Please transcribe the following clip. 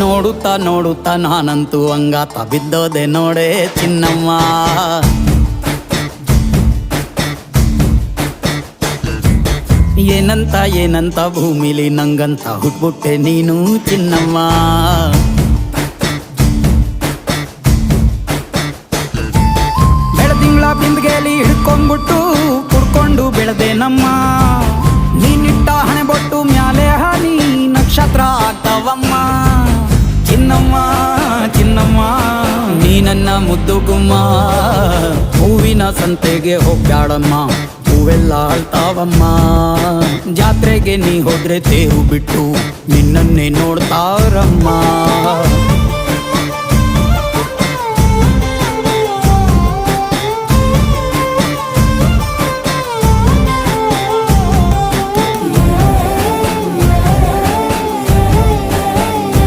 ನೋಡುತ್ತಾ ನೋಡುತ್ತಾ ನಾನಂತೂ ಹಂಗಾತ ಬಿದ್ದೋದೆ ನೋಡೆ ಚಿನ್ನಮ್ಮ. ಏನಂತ ಏನಂತ ಭೂಮಿಲಿ ನಂಗಂತ ಹುಟ್ಬಿಟ್ಟೆ ನೀನು ಚಿನ್ನಮ್ಮ. ಬೆಳದಿಂಗಳ ಬಿಂದಿಗೆಲಿ ಹಿಡ್ಕೊಂಡ್ಬಿಟ್ಟು ಕುಡ್ಕೊಂಡು ಬೆಳೆದೆ ನಮ್ಮ. ನೀನಿಟ್ಟ ಹಣೆ ಬೊಟ್ಟು ಮ್ಯಾಲೆ ಹನಿ ನಕ್ಷತ್ರ ಆಗ್ತಾವಮ್ಮ. ಚಿನ್ನಮ್ಮ ಚಿನ್ನಮ್ಮ ನೀ ನನ್ನ ಮುದ್ದು ಗುಮ್ಮ. ಹೂವಿನ ಸಂತೆಗೆ ಹೋಗ್ಯಾಡಮ್ಮ, ಹೂವೆಲ್ಲ ಅಳ್ತಾವಮ್ಮ. ಜಾತ್ರೆಗೆ ನೀ ಹೋದ್ರೆ ತೇರು ಬಿಟ್ಟು ನಿನ್ನನ್ನೇ ನೋಡ್ತಾರಮ್ಮ.